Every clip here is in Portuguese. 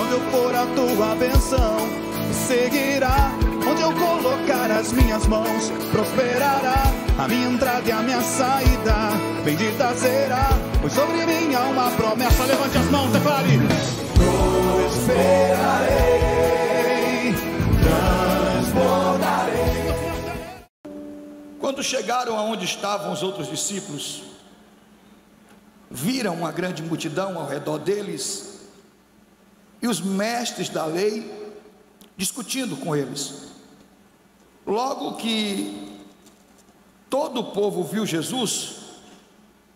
Onde eu for a tua bênção me seguirá. Onde eu colocar as minhas mãos, prosperará. A minha entrada e a minha saída, bendita será. Pois sobre mim há uma promessa. Levante as mãos, declare: prosperarei, transbordarei. Quando chegaram aonde estavam os outros discípulos, viram uma grande multidão ao redor deles e os mestres da lei discutindo com eles. Logo que todo o povo viu Jesus,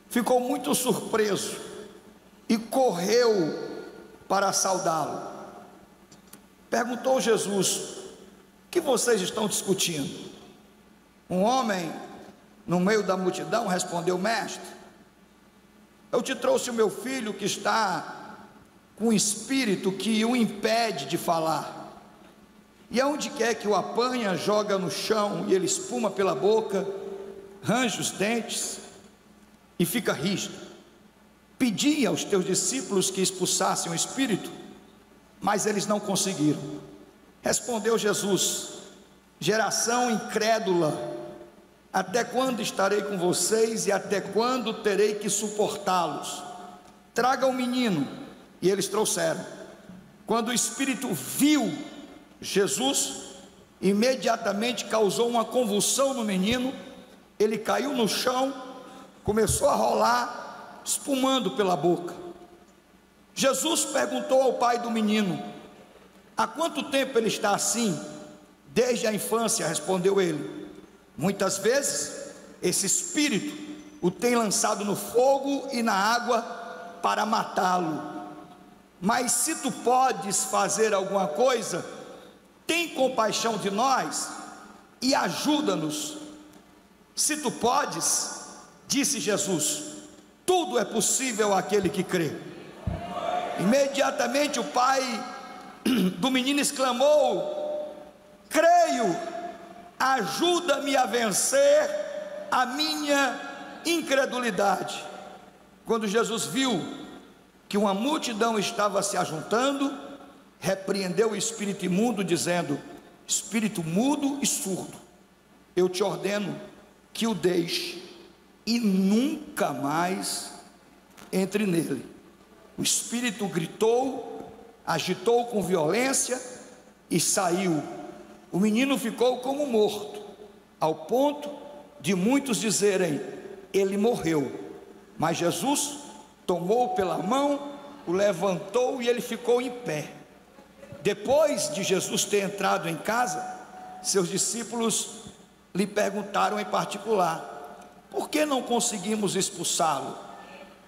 ficou muito surpreso e correu para saudá-lo. Perguntou Jesus: o que vocês estão discutindo? Um homem no meio da multidão respondeu: mestre, eu te trouxe o meu filho que está com um espírito que o impede de falar. E aonde quer que o apanha, joga no chão e ele espuma pela boca, range os dentes e fica rígido. Pedi aos teus discípulos que expulsassem o espírito, mas eles não conseguiram. Respondeu Jesus: geração incrédula, até quando estarei com vocês e até quando terei que suportá-los? Traga o menino. E eles trouxeram. Quando o espírito viu Jesus, imediatamente causou uma convulsão no menino. Ele caiu no chão, começou a rolar, espumando pela boca. Jesus perguntou ao pai do menino: há quanto tempo ele está assim? Desde a infância, respondeu ele. Muitas vezes esse espírito o tem lançado no fogo e na água para matá-lo. Mas se tu podes fazer alguma coisa, tem compaixão de nós e ajuda-nos. Se tu podes, disse Jesus, tudo é possível àquele que crê. Imediatamente o pai do menino exclamou: creio, ajuda-me a vencer a minha incredulidade. Quando Jesus viu que uma multidão estava se ajuntando, repreendeu o espírito imundo, dizendo: espírito mudo e surdo, eu te ordeno que o deixe e nunca mais entre nele. O espírito gritou, agitou com violência e saiu. O menino ficou como morto, ao ponto de muitos dizerem: ele morreu. Mas Jesus tomou pela mão, o levantou e ele ficou em pé. Depois de Jesus ter entrado em casa, seus discípulos lhe perguntaram em particular: por que não conseguimos expulsá-lo?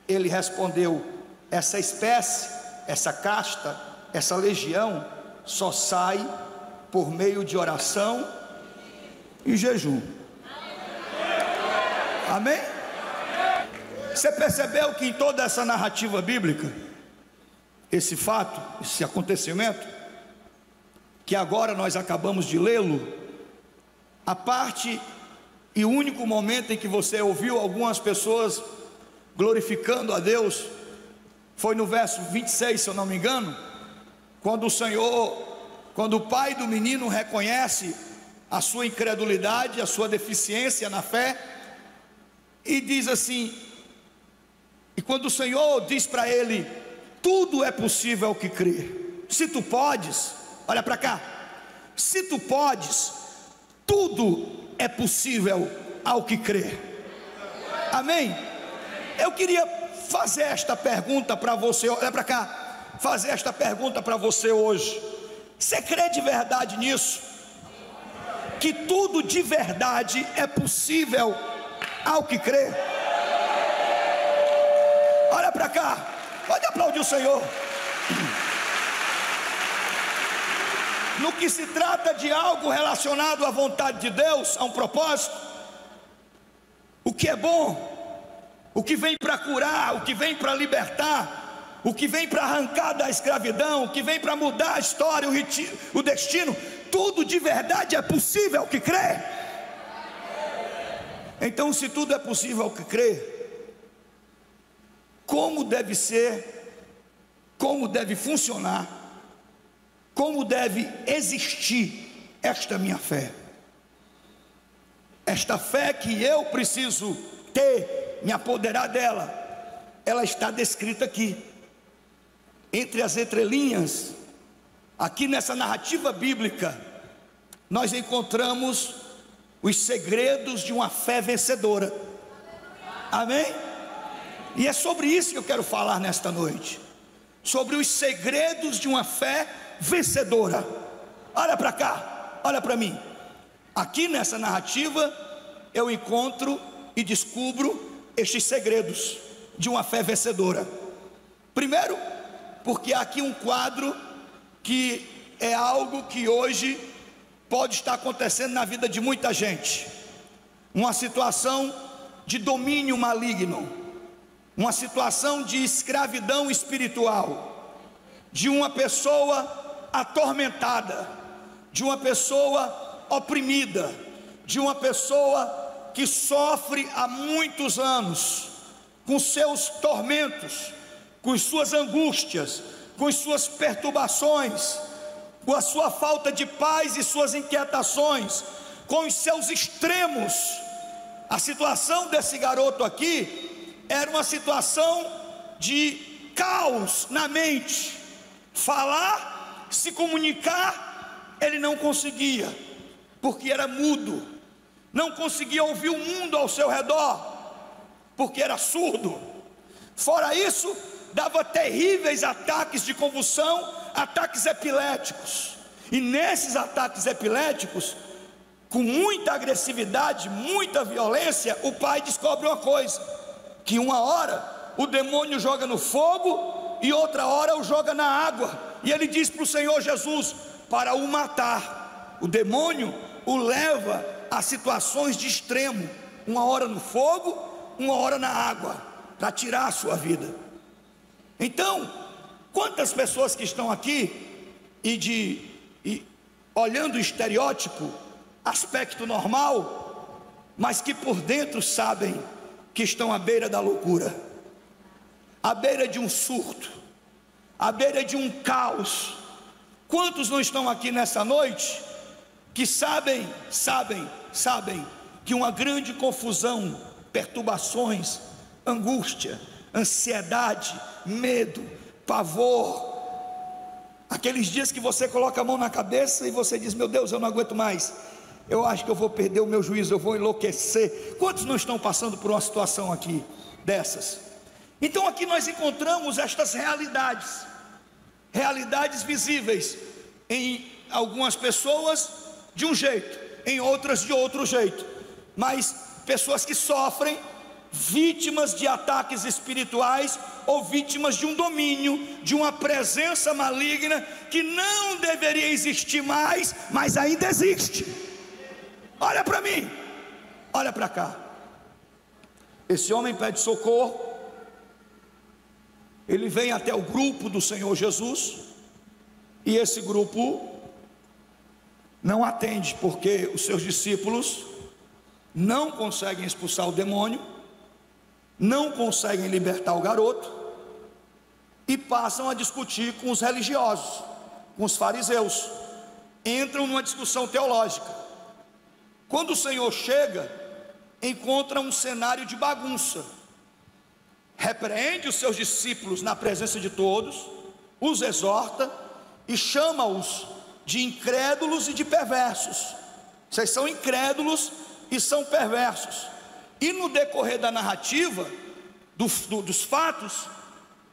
Ele respondeu: essa espécie, essa casta, essa legião só sai por meio de oração e jejum. Amém? Você percebeu que em toda essa narrativa bíblica, esse fato, esse acontecimento, que agora nós acabamos de lê-lo, a parte e o único momento em que você ouviu algumas pessoas glorificando a Deus, foi no verso 26, se eu não me engano, quando o pai do menino reconhece a sua incredulidade, a sua deficiência na fé, e diz assim, e quando o Senhor diz para ele: tudo é possível ao que crer. Se tu podes, olha para cá, se tu podes, tudo é possível ao que crer. Amém? Eu queria fazer esta pergunta para você, olha para cá, fazer esta pergunta para você hoje. Você crê de verdade nisso? Que tudo de verdade é possível ao que crê? Olha para cá, pode aplaudir o Senhor. No que se trata de algo relacionado à vontade de Deus, a um propósito, o que é bom, o que vem para curar, o que vem para libertar, o que vem para arrancar da escravidão, o que vem para mudar a história, o destino, tudo de verdade é possível ao que crê. Então, se tudo é possível ao que crê, como deve ser, como deve funcionar como deve existir esta minha fé. Esta fé que eu preciso ter, me apoderar dela, ela está descrita aqui, entre as entrelinhas. Aqui nessa narrativa bíblica, nós encontramos os segredos de uma fé vencedora. Amém? E é sobre isso que eu quero falar nesta noite, sobre os segredos de uma fé vencedora. Olha para cá, olha para mim. Aqui nessa narrativa eu encontro e descubro estes segredos de uma fé vencedora. Primeiro, porque há aqui um quadro que é algo que hoje pode estar acontecendo na vida de muita gente. Uma situação de domínio maligno, uma situação de escravidão espiritual, de uma pessoa atormentada, de uma pessoa oprimida, de uma pessoa que sofre há muitos anos com seus tormentos, com suas angústias, com suas perturbações, com a sua falta de paz e suas inquietações, com os seus extremos. A situação desse garoto aqui era uma situação de caos na mente. Falar, se comunicar, ele não conseguia, porque era mudo. Não conseguia ouvir o mundo ao seu redor, porque era surdo. Fora isso, dava terríveis ataques de convulsão, ataques epiléticos. E nesses ataques epiléticos, com muita agressividade, muita violência, o pai descobre uma coisa: que uma hora o demônio joga no fogo e outra hora o joga na água. E ele diz para o Senhor Jesus para o matar. O demônio o leva a situações de extremo, uma hora no fogo, uma hora na água, para tirar a sua vida. Então, quantas pessoas que estão aqui e olhando o estereótipo, aspecto normal, mas que por dentro sabem que estão à beira da loucura, à beira de um surto, à beira de um caos. Quantos não estão aqui nessa noite que sabem que uma grande confusão, perturbações, angústia, ansiedade, medo, pavor, aqueles dias que você coloca a mão na cabeça e você diz: meu Deus, eu não aguento mais, eu acho que eu vou perder o meu juízo, eu vou enlouquecer. Quantos não estão passando por uma situação aqui dessas? Então aqui nós encontramos estas realidades visíveis em algumas pessoas de um jeito, em outras de outro jeito, mas pessoas que sofrem, vítimas de ataques espirituais, ou vítimas de um domínio, de uma presença maligna que não deveria existir mais, mas ainda existe. Olha para mim, olha para cá. Esse homem pede socorro, ele vem até o grupo do Senhor Jesus, e esse grupo não atende, porque os seus discípulos não conseguem expulsar o demônio, não conseguem libertar o garoto, e passam a discutir com os religiosos, com os fariseus, entram numa discussão teológica. Quando o Senhor chega, encontra um cenário de bagunça, repreende os seus discípulos na presença de todos, os exorta e chama-os de incrédulos e de perversos. Vocês são incrédulos e são perversos. E no decorrer da narrativa dos fatos,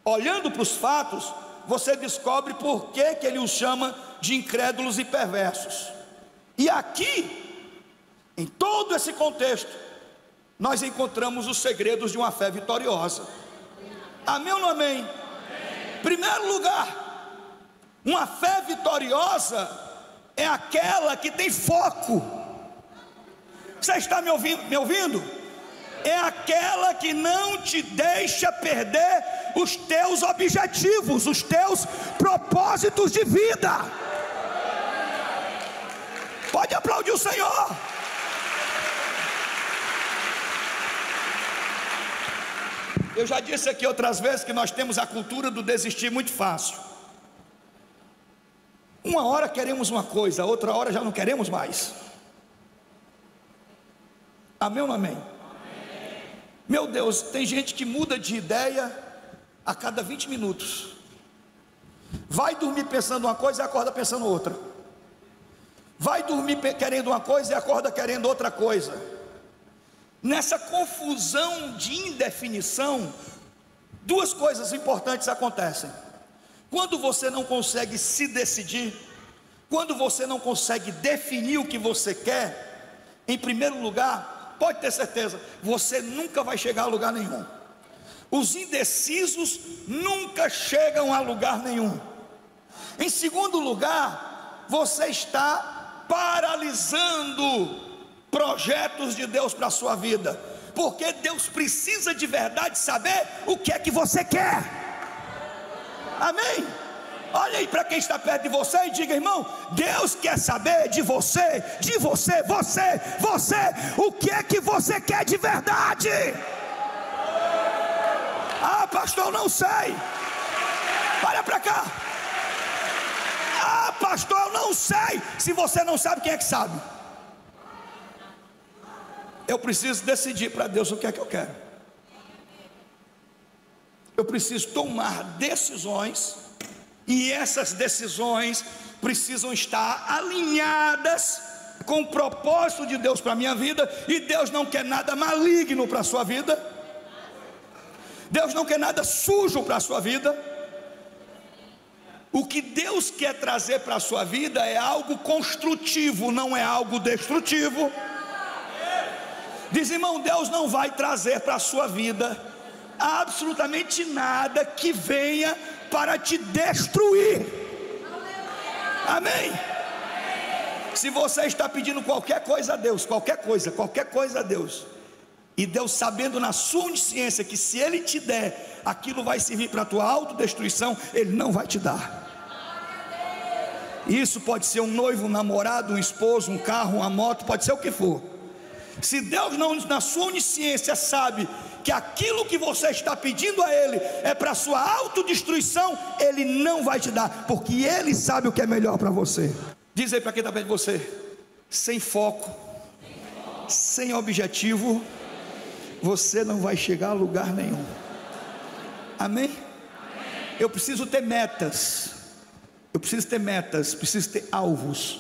olhando para os fatos, você descobre por que ele os chama de incrédulos e perversos. E aqui, em todo esse contexto, nós encontramos os segredos de uma fé vitoriosa. Amém ou não amém? Amém. Primeiro lugar, uma fé vitoriosa é aquela que tem foco. Você está me ouvindo? É aquela que não te deixa perder os teus objetivos, os teus propósitos de vida. Pode aplaudir o Senhor. Eu já disse aqui outras vezes que nós temos a cultura do desistir muito fácil. Uma hora queremos uma coisa, outra hora já não queremos mais. Amém ou não amém? Amém. Meu Deus, tem gente que muda de ideia a cada 20 minutos. Vai dormir pensando uma coisa e acorda pensando outra. Vai dormir querendo uma coisa e acorda querendo outra coisa. Nessa confusão de indefinição, duas coisas importantes acontecem. Quando você não consegue se decidir, quando você não consegue definir o que você quer, em primeiro lugar, pode ter certeza, você nunca vai chegar a lugar nenhum. Os indecisos nunca chegam a lugar nenhum. Em segundo lugar, você está paralisando projetos de Deus para a sua vida, porque Deus precisa de verdade saber o que é que você quer. Amém? Olha aí para quem está perto de você e diga: irmão, Deus quer saber de você, o que é que você quer de verdade. Ah, pastor, não sei. Olha para cá. Ah, pastor, eu não sei. Se você não sabe, quem é que sabe? Eu preciso decidir para Deus o que é que eu quero. Eu preciso tomar decisões, e essas decisões precisam estar alinhadas com o propósito de Deus para a minha vida. E Deus não quer nada maligno para a sua vida. Deus não quer nada sujo para a sua vida. O que Deus quer trazer para a sua vida é algo construtivo, não é algo destrutivo. Diz, irmão, Deus não vai trazer para a sua vida absolutamente nada que venha para te destruir. Amém? Se você está pedindo qualquer coisa a Deus, qualquer coisa a Deus, e Deus sabendo na sua onisciência que se Ele te der, aquilo vai servir para a tua autodestruição, Ele não vai te dar. Isso pode ser um noivo, um namorado, um esposo, um carro, uma moto, pode ser o que for. Se Deus não, na sua onisciência, sabe que aquilo que você está pedindo a Ele é para a sua autodestruição, Ele não vai te dar, porque Ele sabe o que é melhor para você. Diz aí para quem está perto de você: sem foco, sem objetivo, você não vai chegar a lugar nenhum. Amém? Eu preciso ter metas. Eu preciso ter metas, preciso ter alvos,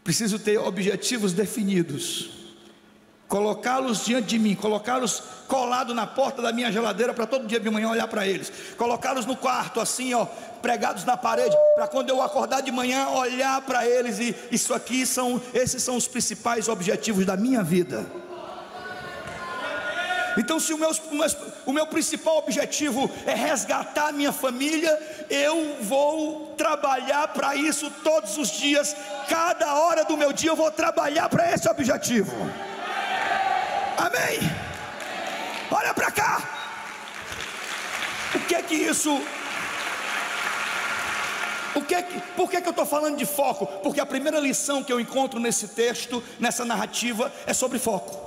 preciso ter objetivos definidos, colocá-los diante de mim, colocá-los colado na porta da minha geladeira para todo dia de manhã olhar para eles, colocá-los no quarto assim, ó, pregados na parede, para quando eu acordar de manhã olhar para eles e esses são os principais objetivos da minha vida. Então, se o meu principal objetivo é resgatar a minha família, eu vou trabalhar para isso todos os dias. Cada hora do meu dia eu vou trabalhar para esse objetivo. Amém? Olha para cá. Por que eu estou falando de foco? Porque a primeira lição que eu encontro nesse texto, nessa narrativa, é sobre foco.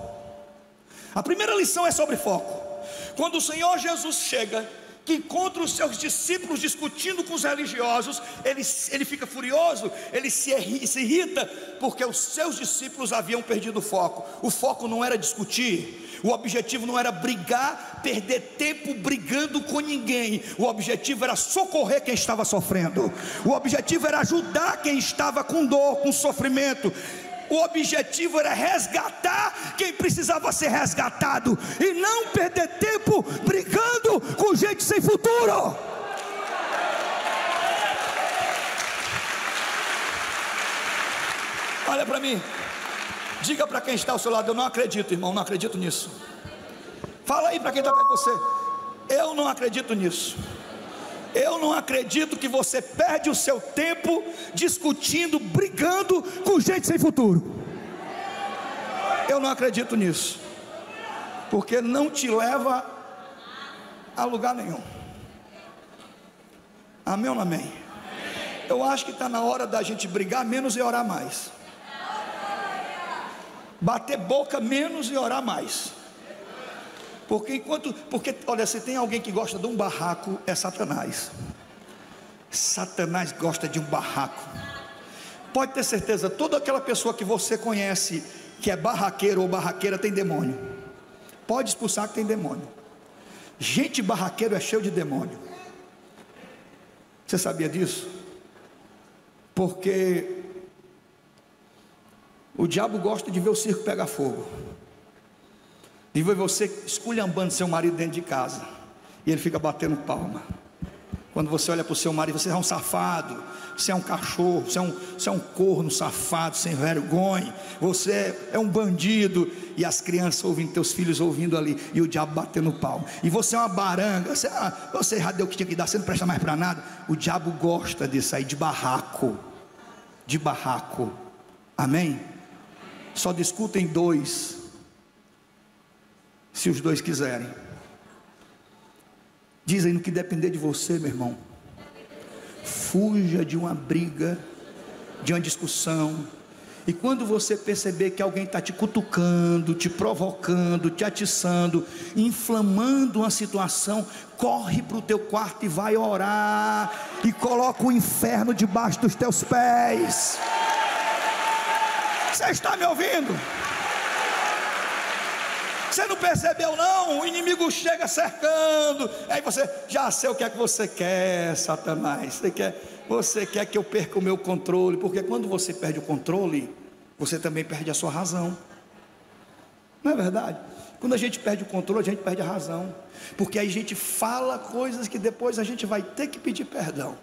A primeira lição é sobre foco. Quando o Senhor Jesus chega, que encontra os seus discípulos discutindo com os religiosos, ele fica furioso, ele se irrita, porque os seus discípulos haviam perdido o foco. O foco não era discutir, o objetivo não era brigar, perder tempo brigando com ninguém. O objetivo era socorrer quem estava sofrendo, o objetivo era ajudar quem estava com dor, com sofrimento. O objetivo era resgatar quem precisava ser resgatado, e não perder tempo brigando com gente sem futuro. Olha para mim, diga para quem está ao seu lado: eu não acredito, irmão, não acredito nisso. Fala aí para quem está perto de você: eu não acredito nisso. Eu não acredito que você perde o seu tempo discutindo, brigando com gente sem futuro. Eu não acredito nisso, porque não te leva a lugar nenhum. Amém ou não amém? Eu acho que está na hora da gente brigar menos e orar mais, bater boca menos e orar mais. Porque olha, se tem alguém que gosta de um barraco, é Satanás. Satanás gosta de um barraco. Pode ter certeza, toda aquela pessoa que você conhece que é barraqueiro ou barraqueira tem demônio. Pode expulsar que tem demônio. Gente barraqueiro é cheio de demônio. Você sabia disso? Porque o diabo gosta de ver o circo pegar fogo, de ver você esculhambando seu marido dentro de casa, e ele fica batendo palma. Quando você olha para o seu marido, você é um safado, você é um cachorro, você é um corno safado, sem vergonha, você é um bandido. E as crianças ouvindo, teus filhos ouvindo ali, e o diabo batendo palma. E você é uma baranga, você já deu o que tinha que dar, você não presta mais para nada. O diabo gosta disso aí, de barraco. Amém? Só discutem dois, se os dois quiserem. Dizem no que depender de você, meu irmão, fuja de uma briga, de uma discussão. E quando você perceber que alguém está te cutucando, te provocando, te atiçando, inflamando uma situação, corre para o teu quarto e vai orar, e coloca o inferno debaixo dos teus pés. Você está me ouvindo? Você não percebeu não? O inimigo chega cercando, aí você, já sei o que é que você quer, Satanás. Você quer que eu perca o meu controle, porque quando você perde o controle, você também perde a sua razão. Não é verdade? Quando a gente perde o controle, a gente perde a razão, porque aí a gente fala coisas que depois a gente vai ter que pedir perdão,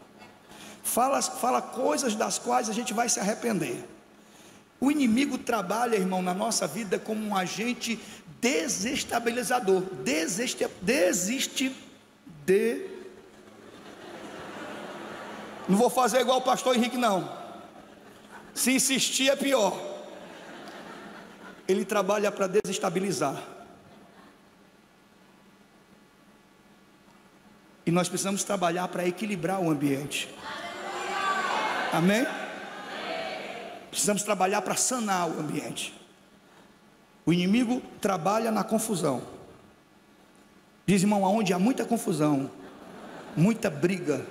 fala coisas das quais a gente vai se arrepender. O inimigo trabalha, irmão, na nossa vida como um agente desestabilizador. Não vou fazer igual o pastor Henrique, não. Se insistir é pior. Ele trabalha para desestabilizar. E nós precisamos trabalhar para equilibrar o ambiente. Amém? Precisamos trabalhar para sanar o ambiente. O inimigo trabalha na confusão. Diz, irmão, aonde há muita confusão, muita briga,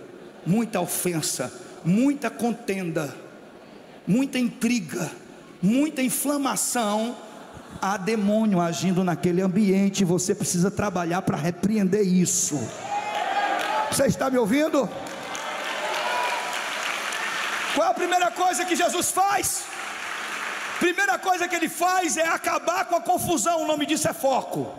muita ofensa, muita contenda, muita intriga, muita inflamação, há demônio agindo naquele ambiente. Você precisa trabalhar para repreender isso. Você está me ouvindo? Qual é a primeira coisa que Jesus faz? Primeira coisa que ele faz é acabar com a confusão. O nome disso é foco.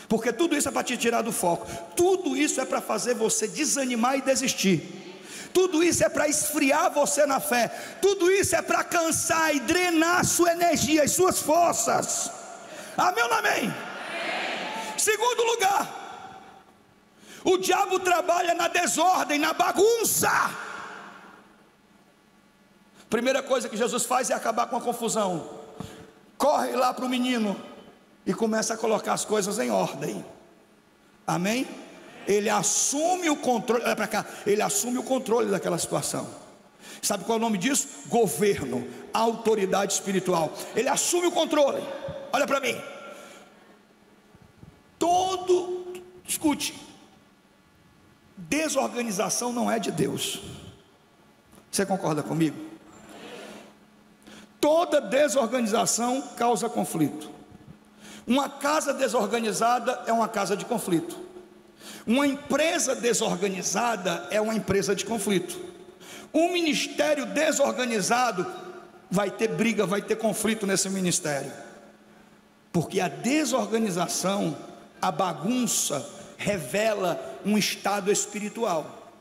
Porque tudo isso é para te tirar do foco. Tudo isso é para fazer você desanimar e desistir. Tudo isso é para esfriar você na fé. Tudo isso é para cansar e drenar a sua energia, as suas forças. Amém ou não amém? Segundo lugar, o diabo trabalha na desordem, na bagunça. Primeira coisa que Jesus faz é acabar com a confusão. Corre lá para o menino e começa a colocar as coisas em ordem. Amém? Ele assume o controle. Olha para cá. Ele assume o controle daquela situação. Sabe qual é o nome disso? Governo, autoridade espiritual. Ele assume o controle. Olha para mim. Escute, desorganização não é de Deus. Você concorda comigo? Toda desorganização causa conflito. Uma casa desorganizada é uma casa de conflito. Uma empresa desorganizada é uma empresa de conflito. Um ministério desorganizado vai ter briga, vai ter conflito nesse ministério. Porque a desorganização, a bagunça, revela um estado espiritual.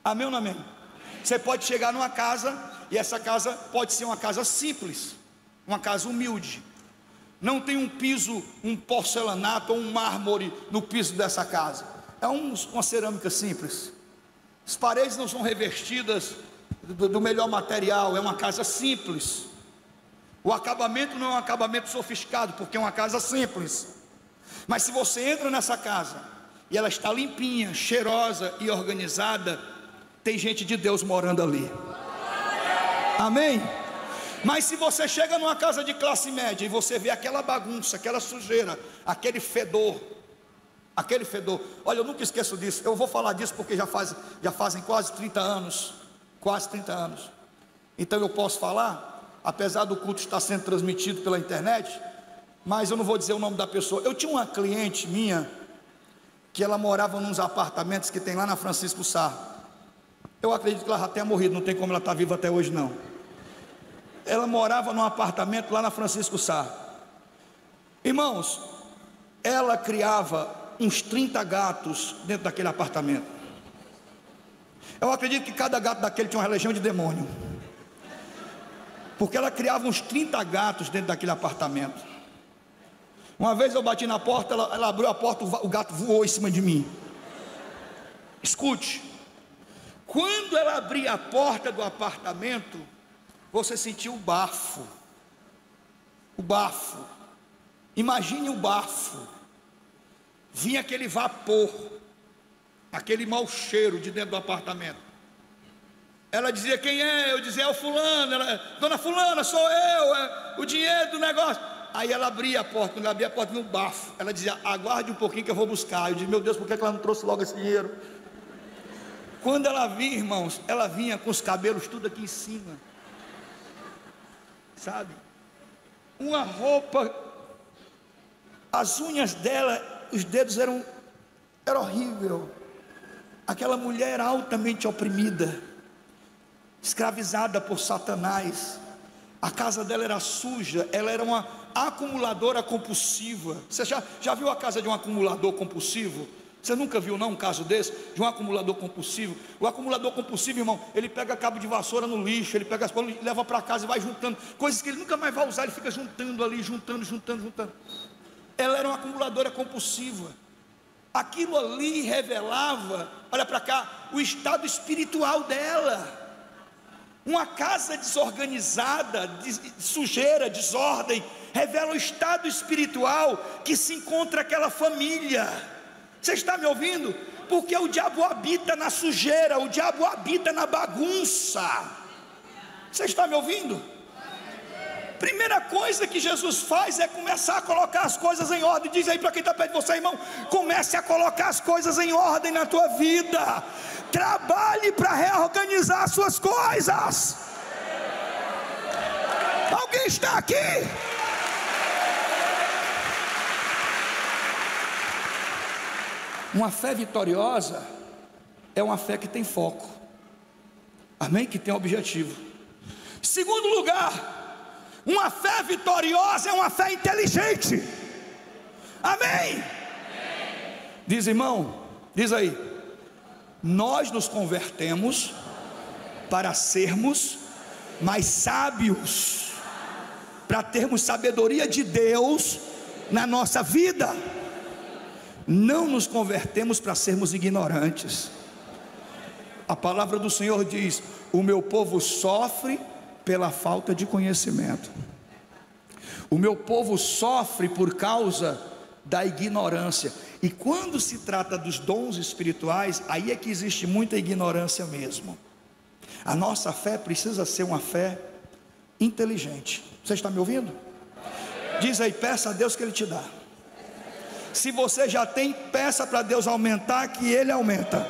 Amém ou não amém? Você pode chegar numa casa, e essa casa pode ser uma casa simples, uma casa humilde. Não tem um piso, um porcelanato ou um mármore no piso dessa casa. É uma cerâmica simples. As paredes não são revestidas do melhor material. É uma casa simples. O acabamento não é um acabamento sofisticado, porque é uma casa simples. Mas se você entra nessa casa e ela está limpinha, cheirosa e organizada, tem gente de Deus morando ali. Amém? Mas se você chega numa casa de classe média e você vê aquela bagunça, aquela sujeira, aquele fedor, aquele fedor. Olha, eu nunca esqueço disso. Eu vou falar disso porque já fazem quase 30 anos. Quase 30 anos. Então eu posso falar, apesar do culto estar sendo transmitido pela internet, mas eu não vou dizer o nome da pessoa. Eu tinha uma cliente minha, que ela morava nos apartamentos que tem lá na Francisco Sá. Eu acredito que ela já tenha morrido, não tem como ela estar viva até hoje não. Ela morava num apartamento lá na Francisco Sá. Irmãos, ela criava uns 30 gatos dentro daquele apartamento. Eu acredito que cada gato daquele tinha uma legião de demônio, porque ela criava uns 30 gatos dentro daquele apartamento. Uma vez eu bati na porta, ela abriu a porta, o gato voou em cima de mim. Escute, quando ela abria a porta do apartamento, você sentiu o bafo. O bafo. Imagine o bafo. Vinha aquele vapor, aquele mau cheiro de dentro do apartamento. Ela dizia: quem é? Eu dizia: é o fulano. Ela: dona fulana, sou eu, é o dinheiro do negócio. Aí ela abria a porta, quando ela abria a porta no bafo, ela dizia: aguarde um pouquinho que eu vou buscar. Eu disse: meu Deus, por que ela não trouxe logo esse dinheiro? Quando ela vinha, irmãos, ela vinha com os cabelos tudo aqui em cima, sabe? Uma roupa, as unhas dela, os dedos era horrível. Aquela mulher era altamente oprimida, escravizada por Satanás. A casa dela era suja, ela era uma acumuladora compulsiva. Você já viu a casa de um acumulador compulsivo? Você nunca viu não um caso desse, de um acumulador compulsivo? O acumulador compulsivo, irmão, ele pega cabo de vassoura no lixo, ele pega as coisas, leva para casa e vai juntando coisas que ele nunca mais vai usar, ele fica juntando ali, juntando. Ela era uma acumuladora compulsiva. Aquilo ali revelava, olha para cá, o estado espiritual dela. Uma casa desorganizada, de sujeira, desordem, revela o estado espiritual que se encontra aquela família. Você está me ouvindo? Porque o diabo habita na sujeira, o diabo habita na bagunça. Você está me ouvindo? Primeira coisa que Jesus faz é começar a colocar as coisas em ordem. Diz aí para quem está perto de você, irmão: comece a colocar as coisas em ordem na tua vida. Trabalhe para reorganizar as suas coisas. Alguém está aqui? Uma fé vitoriosa é uma fé que tem foco, amém? Que tem objetivo. Segundo lugar, uma fé vitoriosa é uma fé inteligente, amém? Diz, irmão, diz aí: nós nos convertemos para sermos mais sábios, para termos sabedoria de Deus na nossa vida. Não nos convertemos para sermos ignorantes. A palavra do Senhor diz: o meu povo sofre pela falta de conhecimento. O meu povo sofre por causa da ignorância. E quando se trata dos dons espirituais, aí é que existe muita ignorância mesmo. A nossa fé precisa ser uma fé inteligente. Você está me ouvindo? Diz aí: peça a Deus que Ele te dá. Se você já tem, peça para Deus aumentar, que Ele aumenta.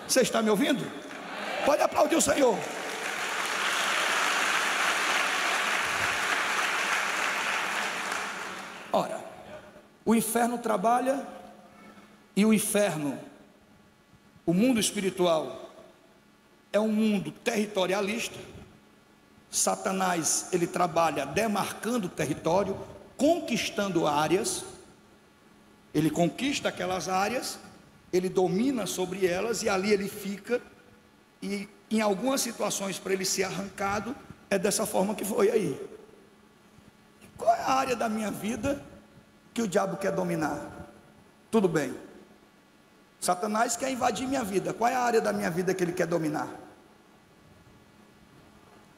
Você está me ouvindo? Pode aplaudir o Senhor. Ora, o inferno trabalha, e o inferno, o mundo espiritual, é um mundo territorialista. Satanás, ele trabalha demarcando território, conquistando áreas. Ele conquista aquelas áreas, ele domina sobre elas, e ali ele fica. E em algumas situações, para ele ser arrancado, é dessa forma que foi aí. Qual é a área da minha vida que o diabo quer dominar? Tudo bem, Satanás quer invadir minha vida. Qual é a área da minha vida que ele quer dominar?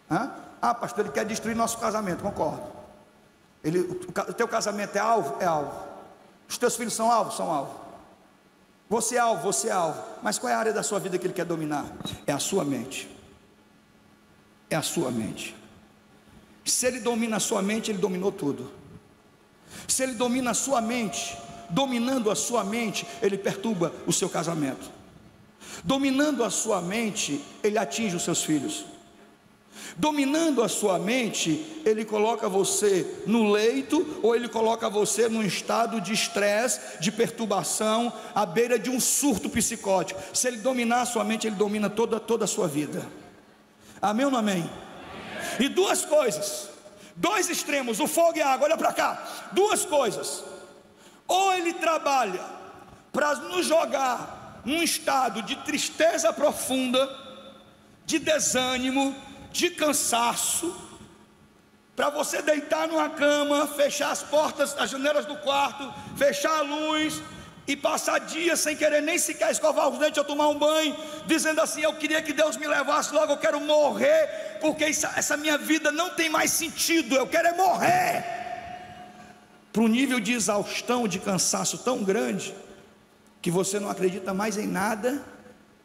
Ah, pastor, ele quer destruir nosso casamento. Concordo. O teu casamento é alvo? É alvo. Os teus filhos são alvo? São alvo. Você é alvo? Você é alvo. Mas qual é a área da sua vida que ele quer dominar? É a sua mente. É a sua mente. Se ele domina a sua mente, ele dominou tudo. Se ele domina a sua mente, dominando a sua mente, ele perturba o seu casamento. Dominando a sua mente, ele atinge os seus filhos. Dominando a sua mente, ele coloca você no leito, ou ele coloca você num estado de estresse, de perturbação, à beira de um surto psicótico. Se ele dominar a sua mente, ele domina toda a sua vida. Amém ou não amém? E duas coisas, dois extremos, o fogo e a água, olha para cá. Duas coisas: ou ele trabalha para nos jogar num estado de tristeza profunda, de desânimo, de cansaço, para você deitar numa cama, fechar as portas, as janelas do quarto, fechar a luz e passar dias sem querer nem sequer escovar os dentes ou tomar um banho, dizendo assim: eu queria que Deus me levasse logo, eu quero morrer, porque essa minha vida não tem mais sentido, eu quero é morrer. Para um nível de exaustão, de cansaço tão grande, que você não acredita mais em nada,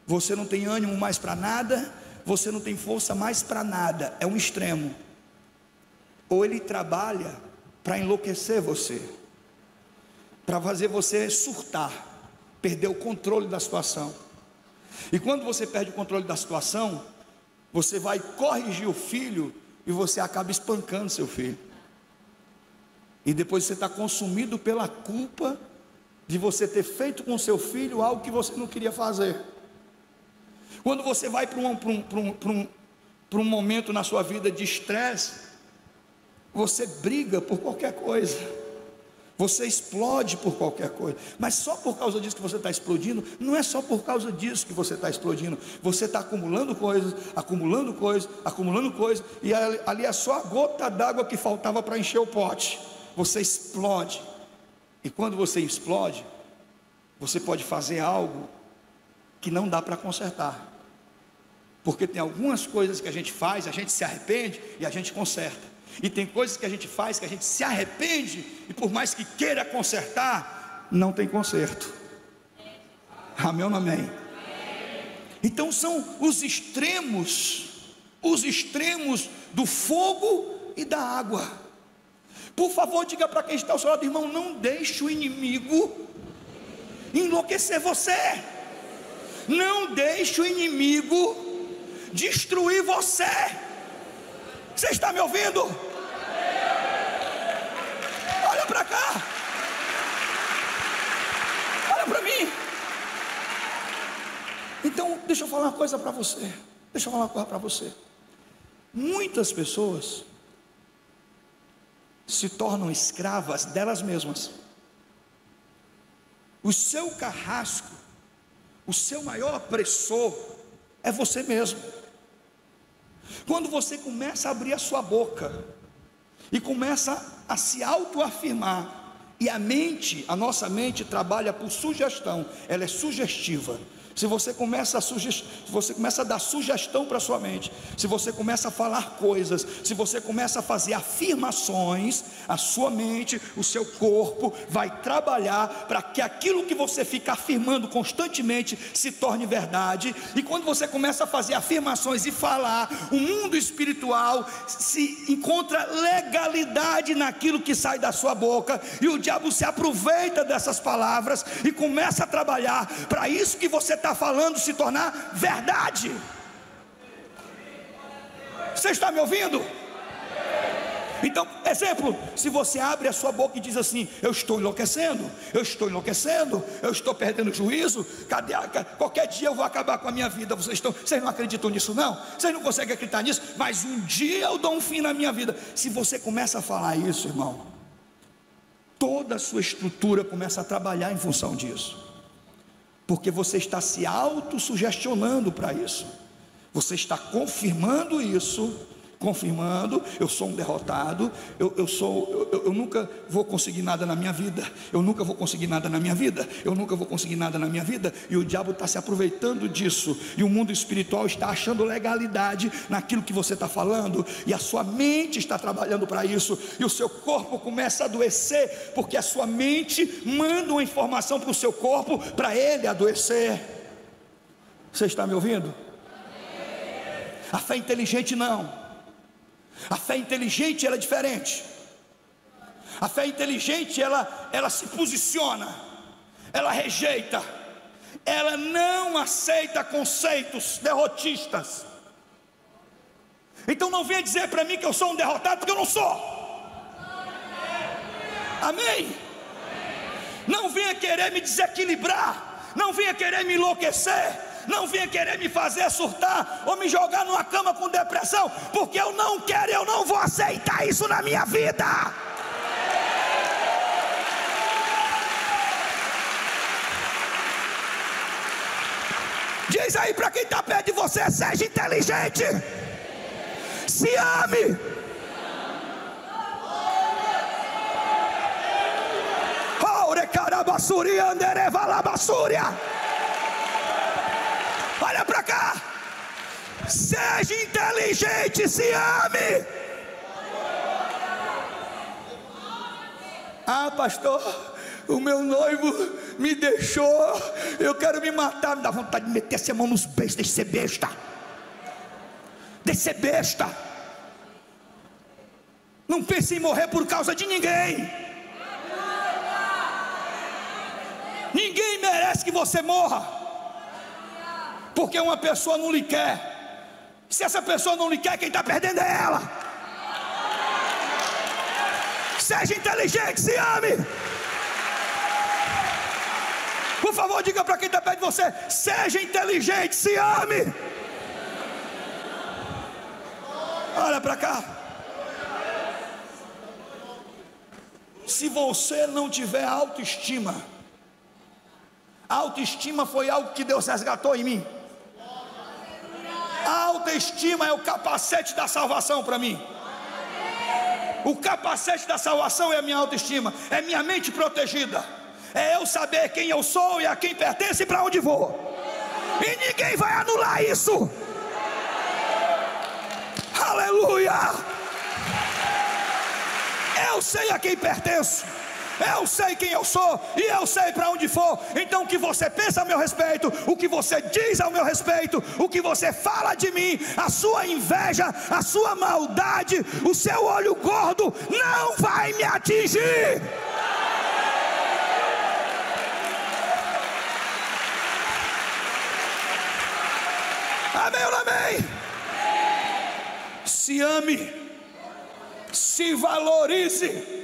você não tem ânimo mais para nada, você não tem força mais para nada. É um extremo. Ou ele trabalha para enlouquecer você, para fazer você surtar, perder o controle da situação. E quando você perde o controle da situação, você vai corrigir o filho e você acaba espancando seu filho. E depois você está consumido pela culpa de você ter feito com seu filho algo que você não queria fazer. Quando você vai para um momento na sua vida de estresse, você briga por qualquer coisa, você explode por qualquer coisa, mas só por causa disso que você está explodindo. Não é só por causa disso que você está explodindo, você está acumulando coisas, e ali é só a gota d'água que faltava para encher o pote. Você explode, e quando você explode, você pode fazer algo que não dá para consertar, porque tem algumas coisas que a gente faz, a gente se arrepende e a gente conserta, e tem coisas que a gente faz que a gente se arrepende e por mais que queira consertar, não tem conserto. Amém ou não amém? Então são os extremos do fogo e da água. Por favor, diga para quem está ao seu lado: irmão, não deixe o inimigo enlouquecer você. Não deixe o inimigo destruir você. Você está me ouvindo? Olha para cá, olha para mim. Então deixa eu falar uma coisa para você. Muitas pessoas se tornam escravas delas mesmas. O seu carrasco, o seu maior opressor é você mesmo. Quando você começa a abrir a sua boca e começa a se autoafirmar, e a nossa mente trabalha por sugestão, ela é sugestiva. Se você começa a dar sugestão para a sua mente, se você começa a falar coisas, se você começa a fazer afirmações, a sua mente, o seu corpo vai trabalhar para que aquilo que você fica afirmando constantemente se torne verdade. E quando você começa a fazer afirmações e falar, o mundo espiritual se encontra legalidade naquilo que sai da sua boca, e o diabo se aproveita dessas palavras e começa a trabalhar para isso que você está falando se tornar verdade. Você está me ouvindo? Então, exemplo, se você abre a sua boca e diz assim: eu estou enlouquecendo, eu estou perdendo o juízo, qualquer dia eu vou acabar com a minha vida. Vocês não acreditam nisso não? Vocês não conseguem acreditar nisso? Mas um dia eu dou um fim na minha vida. Se você começa a falar isso, irmão, toda a sua estrutura começa a trabalhar em função disso, porque você está se autossugestionando para isso, você está confirmando isso, eu sou um derrotado, eu nunca vou conseguir nada na minha vida, e o diabo está se aproveitando disso, e o mundo espiritual está achando legalidade naquilo que você está falando, e a sua mente está trabalhando para isso, e o seu corpo começa a adoecer, porque a sua mente manda uma informação para o seu corpo, para ele adoecer. Você está me ouvindo? A fé inteligente não. A fé inteligente ela é diferente. A fé inteligente, ela se posiciona, ela rejeita, ela não aceita conceitos derrotistas. Então não venha dizer para mim que eu sou um derrotado, porque eu não sou. Amém? Não venha querer me desequilibrar, não venha querer me enlouquecer, não venha querer me fazer surtar ou me jogar numa cama com depressão, porque eu não quero, eu não vou aceitar isso na minha vida. Diz aí para quem está perto de você: seja inteligente, se ame. Olha para cá, seja inteligente, se ame. Ah, pastor, o meu noivo me deixou, eu quero me matar. Me dá vontade de meter essa mão nos beijos, deixa de ser besta, deixa de ser besta. Não pense em morrer por causa de ninguém. Ninguém merece que você morra porque uma pessoa não lhe quer. Se essa pessoa não lhe quer, quem está perdendo é ela. Seja inteligente, se ame. Por favor, diga para quem está perto de você: seja inteligente, se ame. Olha para cá. Se você não tiver autoestima, a autoestima foi algo que Deus resgatou em mim. A autoestima é o capacete da salvação para mim. O capacete da salvação é a minha autoestima, é minha mente protegida, é eu saber quem eu sou e a quem pertence e para onde vou. E ninguém vai anular isso. Aleluia! Eu sei a quem pertenço, eu sei quem eu sou e eu sei para onde for. Então o que você pensa a meu respeito, o que você diz ao meu respeito, o que você fala de mim, a sua inveja, a sua maldade, o seu olho gordo não vai me atingir. Amém ou não amém? Se ame, se valorize.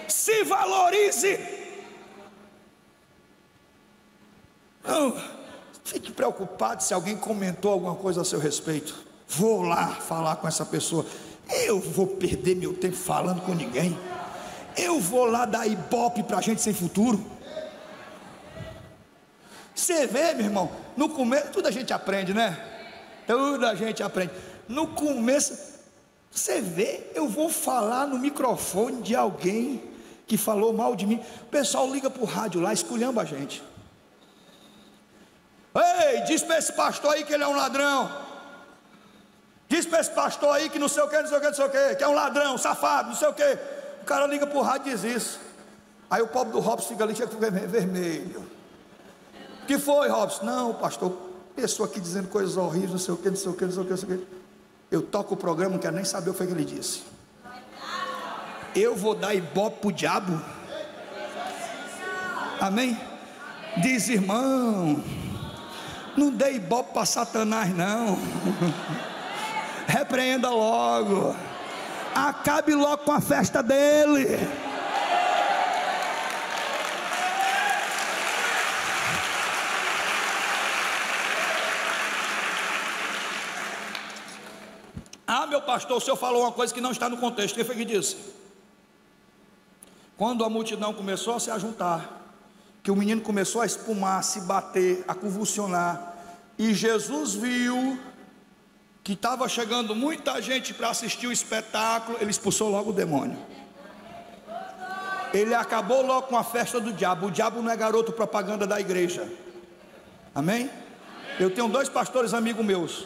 Se valorize. Não fique preocupado se alguém comentou alguma coisa a seu respeito. Vou lá falar com essa pessoa. Eu vou perder meu tempo falando com ninguém. Eu vou lá dar ibope para gente sem futuro. Você vê, meu irmão, no começo, tudo a gente aprende, né? Tudo a gente aprende. No começo, você vê, eu vou falar no microfone de alguém que falou mal de mim, o pessoal liga para o rádio lá, esculhamba a gente. Ei, diz para esse pastor aí que ele é um ladrão. Diz para esse pastor aí que não sei o que, não sei o que, não sei o que, que é um ladrão, safado, não sei o que. O cara liga para o rádio e diz isso. Aí o pobre do Robson fica ali, chega vermelho. O que foi, Robson? Não, pastor, pessoa aqui dizendo coisas horríveis, não sei o que, não sei o que, não sei o que, não sei o que. Eu toco o programa, não quero nem saber o que foi que ele disse. Eu vou dar ibope para o diabo? Amém? Diz, irmão, não dê ibope para Satanás não. Repreenda logo, acabe logo com a festa dele. Ah, meu pastor, o senhor falou uma coisa que não está no contexto. Quem foi que disse? Quando a multidão começou a se ajuntar, que o menino começou a espumar, a se bater, a convulsionar, e Jesus viu que estava chegando muita gente para assistir o espetáculo, ele expulsou logo o demônio. Ele acabou logo com a festa do diabo. O diabo não é garoto propaganda da igreja. Amém? Eu tenho 2 pastores amigos meus,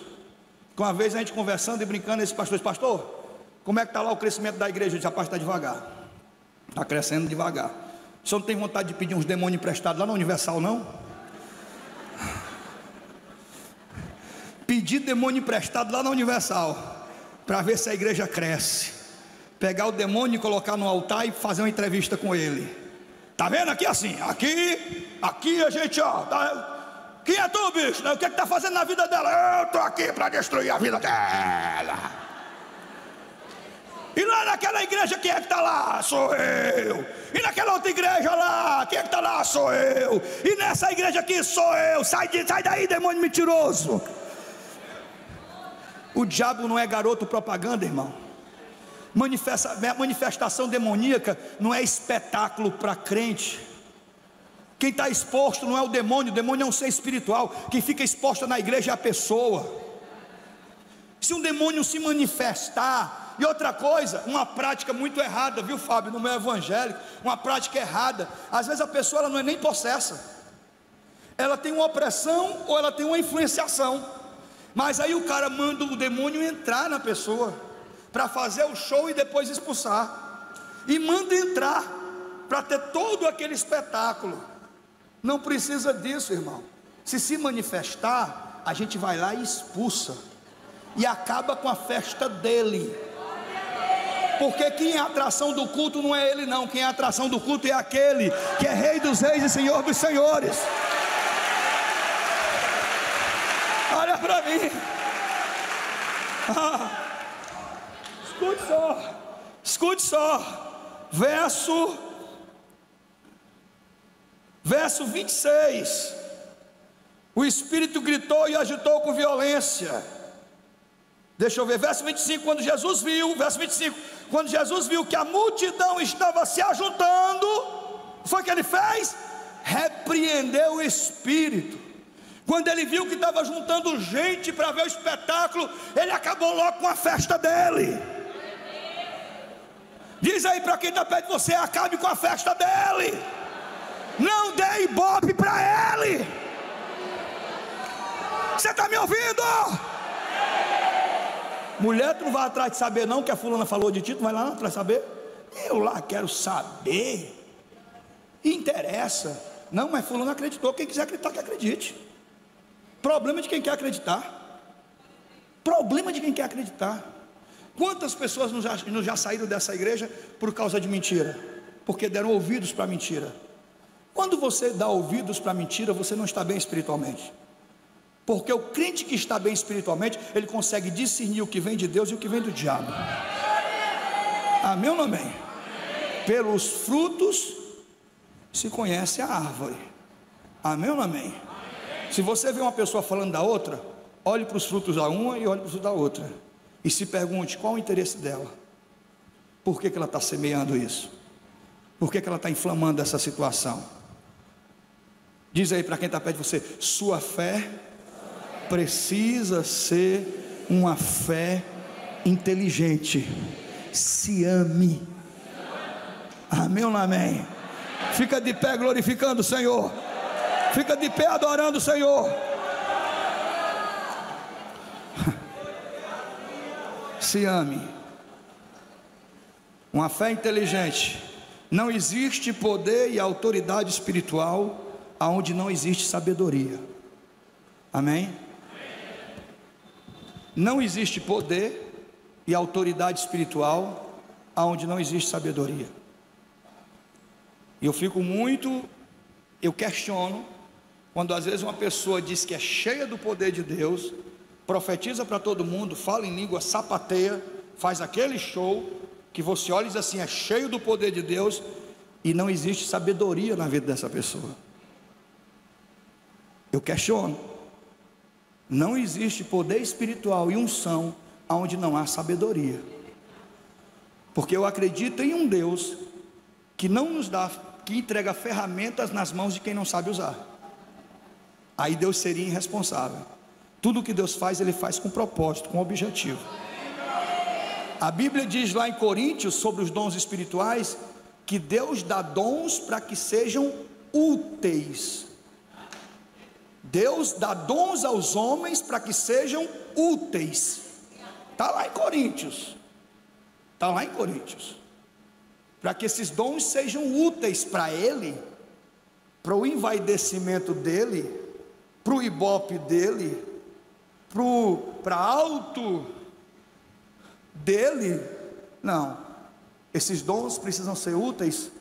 que uma vez a gente conversando e brincando, esses pastores: pastor, como é que está lá o crescimento da igreja? Eu disse: rapaz, está devagar, está crescendo devagar. O senhor não tem vontade de pedir uns demônios emprestados lá na Universal, não? Pedir demônio emprestado lá na Universal, para ver se a igreja cresce. pegar o demônio e colocar no altar e fazer uma entrevista com ele. Tá vendo aqui assim? Aqui a gente, ó. Quem é tu, bicho? O que tá fazendo na vida dela? Eu tô aqui para destruir a vida dela. E lá naquela igreja, quem é que está lá? Sou eu. E naquela outra igreja lá, quem é que está lá? Sou eu. E nessa igreja aqui, sou eu. Sai daí, demônio mentiroso. O diabo não é garoto propaganda, irmão. Manifestação demoníaca não é espetáculo para crente. Quem está exposto não é o demônio é um ser espiritual. Quem fica exposto na igreja é a pessoa. Se um demônio se manifestar, e outra coisa, uma prática muito errada, viu, Fábio, no meu evangélico, uma prática errada, às vezes a pessoa ela não é nem possessa, ela tem uma opressão ou ela tem uma influenciação, mas aí o cara manda o demônio entrar na pessoa, para fazer o show e depois expulsar, e manda entrar, para ter todo aquele espetáculo. Não precisa disso, irmão. Se manifestar, a gente vai lá e expulsa, e acaba com a festa dele. Porque quem é a atração do culto não é ele não. Quem é a atração do culto é aquele que é Rei dos Reis e Senhor dos Senhores. Olha para mim. Escute só. Verso 26. O Espírito gritou e agitou com violência. Deixa eu ver, verso 25, quando Jesus viu que a multidão estava se ajuntando, o que foi que ele fez? Repreendeu o espírito. Quando ele viu que estava juntando gente para ver o espetáculo, ele acabou logo com a festa dele. Diz aí para quem está perto de você: acabe com a festa dele. Não dê ibope para ele. Você está me ouvindo? Mulher, tu não vai atrás de saber não, que a fulana falou de ti, tu vai lá atrás de saber? Eu lá quero saber. Interessa. Não, mas fulano acreditou. Quem quiser acreditar, que acredite. Problema de quem quer acreditar. Problema de quem quer acreditar. Quantas pessoas não já saíram dessa igreja por causa de mentira? Porque deram ouvidos para mentira. Quando você dá ouvidos para mentira, você não está bem espiritualmente. Porque o crente que está bem espiritualmente, ele consegue discernir o que vem de Deus e o que vem do diabo. Amém ou não amém? Pelos frutos se conhece a árvore. Amém ou não amém? Se você vê uma pessoa falando da outra, olhe para os frutos da uma e olhe para os frutos da outra, e se pergunte qual o interesse dela. Por que ela está semeando isso? Por que ela está inflamando essa situação? Diz aí para quem está perto de você: sua fé precisa ser uma fé inteligente. Se ame. Amém ou não amém? Fica de pé glorificando o Senhor. Fica de pé adorando o Senhor. Se ame. Uma fé inteligente. Não existe poder e autoridade espiritual aonde não existe sabedoria. Amém? Não existe poder e autoridade espiritual aonde não existe sabedoria. E eu questiono quando às vezes uma pessoa diz que é cheia do poder de Deus, profetiza para todo mundo, fala em língua, sapateia, faz aquele show que você olha e diz assim: é cheio do poder de Deus, e não existe sabedoria na vida dessa pessoa. Eu questiono. Não existe poder espiritual e unção onde não há sabedoria. Porque eu acredito em um Deus que não nos dá, que entrega ferramentas nas mãos de quem não sabe usar. Aí Deus seria irresponsável. Tudo que Deus faz, Ele faz com propósito, com objetivo. A Bíblia diz lá em Coríntios sobre os dons espirituais que Deus dá dons para que sejam úteis. Deus dá dons aos homens para que sejam úteis. Está lá em Coríntios. Está lá em Coríntios. Para que esses dons sejam úteis para ele, para o envaidecimento dele, para o ibope dele, para alto dele. Não. Esses dons precisam ser úteis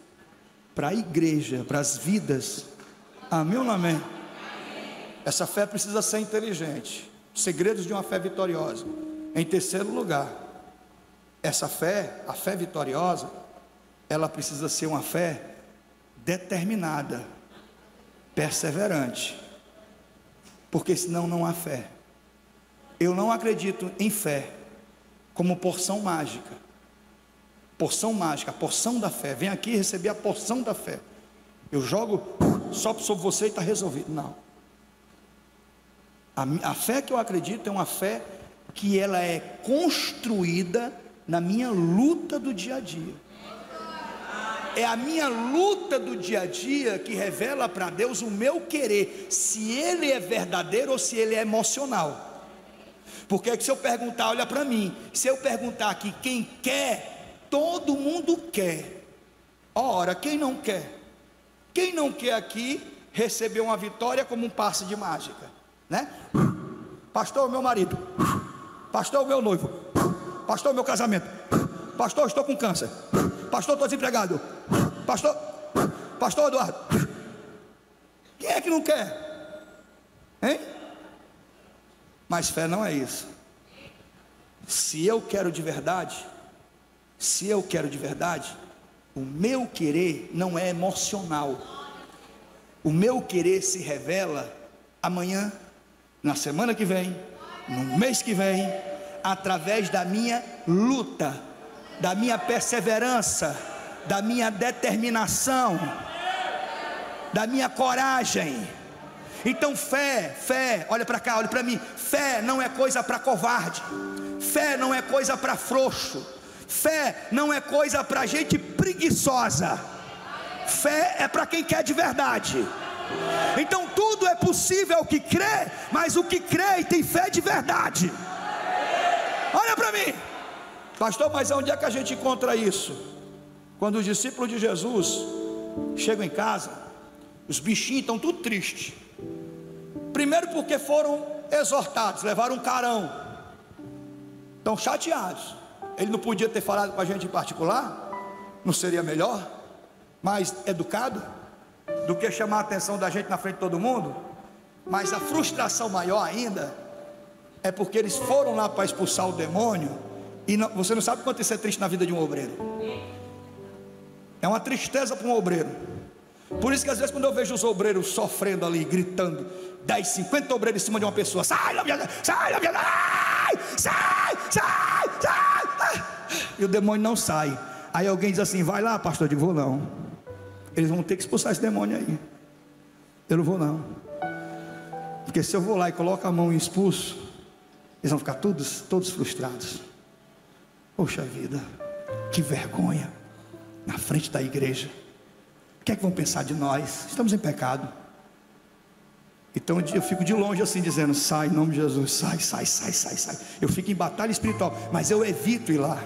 para a igreja, para as vidas. Amém ou não amém? Essa fé precisa ser inteligente. Segredos de uma fé vitoriosa. Em terceiro lugar, essa fé, a fé vitoriosa, ela precisa ser uma fé determinada, perseverante, porque senão não há fé. Eu não acredito em fé como porção mágica. Porção mágica, a porção da fé. Vem aqui receber a porção da fé. Eu jogo, sopro sobre você e está resolvido. Não. A fé que eu acredito é uma fé que ela é construída na minha luta do dia a dia. É a minha luta do dia a dia que revela para Deus o meu querer, se Ele é verdadeiro ou se Ele é emocional. Porque é que se eu perguntar, olha para mim, se eu perguntar aqui quem quer, todo mundo quer. Ora, quem não quer? Quem não quer aqui receber uma vitória como um passe de mágica, né? Pastor, meu marido. Pastor, meu noivo. Pastor, meu casamento. Pastor, estou com câncer. Pastor, estou desempregado. Pastor Eduardo. Quem é que não quer? Hein? Mas fé não é isso. Se eu quero de verdade, o meu querer não é emocional. O meu querer se revela amanhã, na semana que vem, no mês que vem, através da minha luta, da minha perseverança, da minha determinação, da minha coragem. Então fé, olha para cá, olha para mim. Fé não é coisa para covarde. Fé não é coisa para frouxo. Fé não é coisa para gente preguiçosa. Fé é para quem quer de verdade. Então tudo é possível ao que crê, mas o que crê e tem fé de verdade. Olha para mim. Pastor, mas onde é que a gente encontra isso? Quando os discípulos de Jesus chegam em casa, os bichinhos estão tudo tristes. Primeiro porque foram exortados, levaram um carão, estão chateados. Ele não podia ter falado com a gente em particular? Não seria melhor, mais educado, do que chamar a atenção da gente na frente de todo mundo? Mas a frustração maior ainda é porque eles foram lá para expulsar o demônio. E não, você não sabe quanto isso é triste na vida de um obreiro. É uma tristeza para um obreiro. Por isso que às vezes quando eu vejo os obreiros sofrendo ali, gritando, 10, 50 obreiros em cima de uma pessoa, sai, e o demônio não sai. Aí alguém diz assim, vai lá pastor, eu digo, vou não. Eles vão ter que expulsar esse demônio aí. Eu não vou não. Porque se eu vou lá e coloco a mão e expulso, eles vão ficar todos frustrados. Poxa vida, que vergonha, na frente da igreja. O que é que vão pensar de nós? Estamos em pecado. Então eu fico de longe assim dizendo, sai em nome de Jesus, sai. Eu fico em batalha espiritual, mas eu evito ir lá.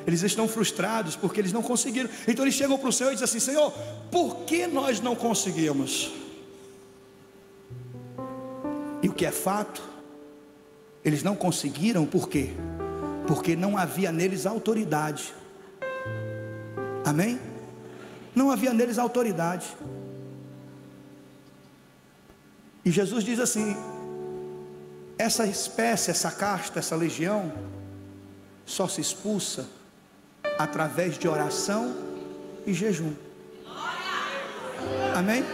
Eles estão frustrados porque eles não conseguiram. Então eles chegam para o Senhor e dizem assim, Senhor, por que nós não conseguimos? E o que é fato, eles não conseguiram, por quê? Porque não havia neles autoridade. Amém? Não havia neles autoridade. E Jesus diz assim, essa espécie, essa casta, essa legião só se expulsa através de oração e jejum. Amém?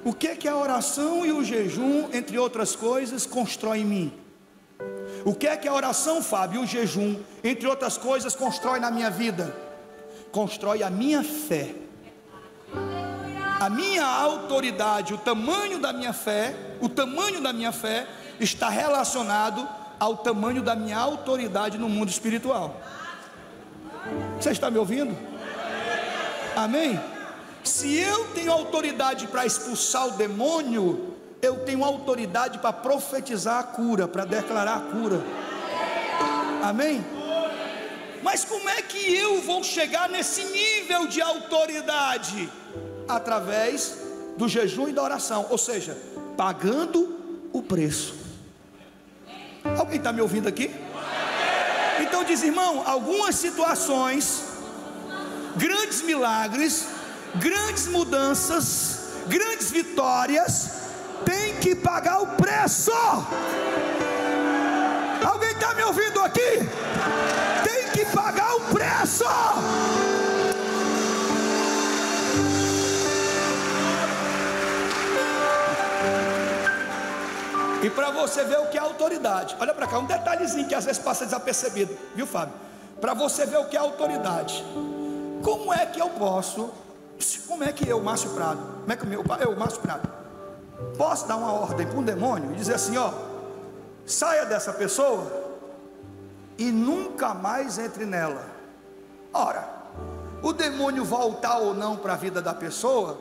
O que é que a oração e o jejum, entre outras coisas, constrói em mim? O que é que a oração, Fábio, e o jejum, entre outras coisas, constrói na minha vida? Constrói a minha fé. A minha autoridade, o tamanho da minha fé está relacionado ao tamanho da minha autoridade no mundo espiritual. Você está me ouvindo? Amém? Se eu tenho autoridade para expulsar o demônio, eu tenho autoridade para profetizar a cura, para declarar a cura. Amém? Mas como é que eu vou chegar nesse nível de autoridade? Através do jejum e da oração, ou seja, pagando o preço. Alguém está me ouvindo aqui? diz, irmão, algumas situações, grandes milagres, grandes mudanças, grandes vitórias, tem que pagar o preço. Alguém está me ouvindo aqui? Tem que pagar o preço. E para você ver o que é autoridade, olha para cá, um detalhezinho que às vezes passa desapercebido, viu, Fábio? Para você ver o que é autoridade. Como é que eu posso, como é que eu, Márcio Prado, como é que eu, Márcio Prado, posso dar uma ordem para um demônio e dizer assim, ó, saia dessa pessoa e nunca mais entre nela? Ora, o demônio voltar ou não para a vida da pessoa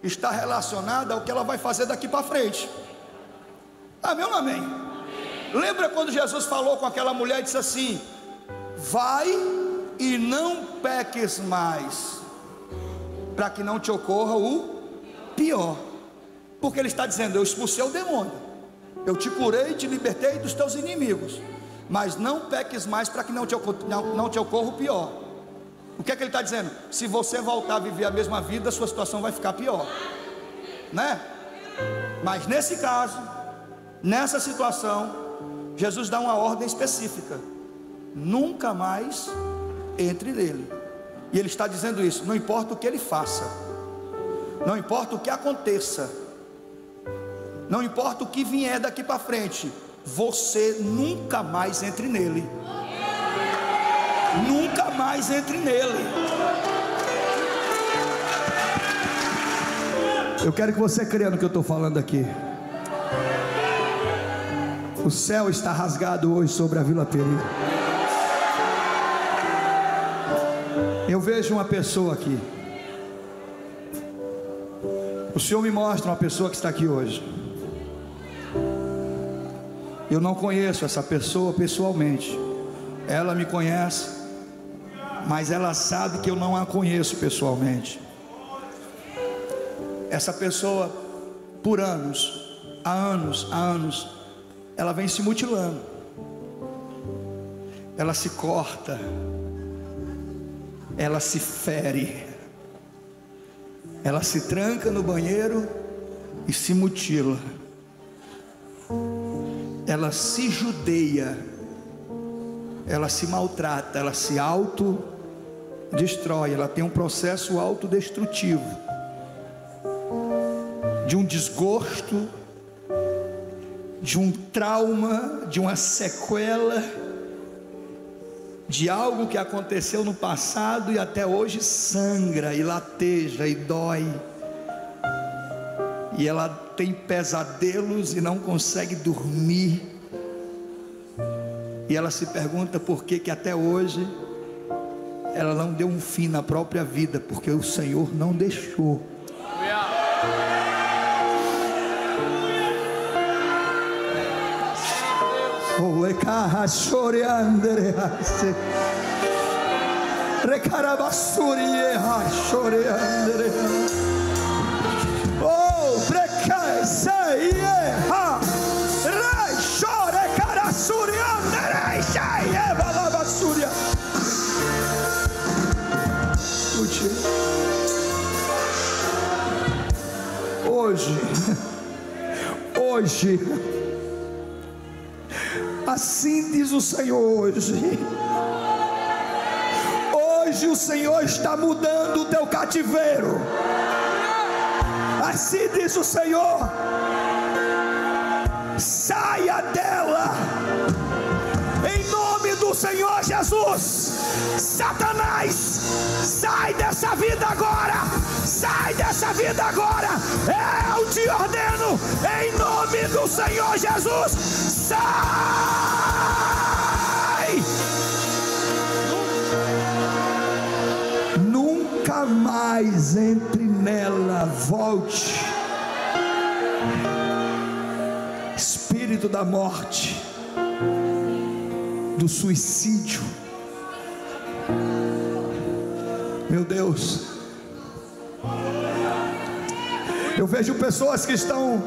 está relacionado ao que ela vai fazer daqui para frente. Amém ou não amém? Lembra quando Jesus falou com aquela mulher e disse assim, vai e não peques mais, para que não te ocorra o pior. Porque ele está dizendo, eu expulsei o demônio, eu te curei e te libertei dos teus inimigos, mas não peques mais para que não te ocorra o pior. O que é que ele está dizendo? Se você voltar a viver a mesma vida, a sua situação vai ficar pior, né? Mas nesse caso, nessa situação, Jesus dá uma ordem específica, nunca mais entre nele. E ele está dizendo isso, não importa o que ele faça, não importa o que aconteça, não importa o que vier daqui para frente, você nunca mais entre nele. Nunca mais entre nele. Eu quero que você creia no que eu estou falando aqui. O céu está rasgado hoje sobre a Vila Peri. Eu vejo uma pessoa aqui. O Senhor me mostra uma pessoa que está aqui hoje. Eu não conheço essa pessoa pessoalmente. Ela me conhece, mas ela sabe que eu não a conheço pessoalmente. Essa pessoa, por anos, há anos, ela vem se mutilando. Ela se corta, ela se fere, ela se tranca no banheiro e se mutila. Ela se judeia, ela se maltrata, ela se autodestrói, ela tem um processo autodestrutivo, de um desgosto, de um trauma, de uma sequela, de algo que aconteceu no passado e até hoje sangra e lateja e dói. E ela tem pesadelos e não consegue dormir. E ela se pergunta por que até hoje ela não deu um fim na própria vida, porque o Senhor não deixou. Hoje, assim diz o Senhor, hoje o Senhor está mudando o teu cativeiro. Assim diz o Senhor, saia dela, em nome do Senhor Jesus. Satanás, sai dessa vida agora, sai dessa vida agora, eu te ordeno, em nome do Senhor Jesus, sai! Nunca mais entre nela, volte. Espírito da morte, do suicídio, meu Deus, eu vejo pessoas que estão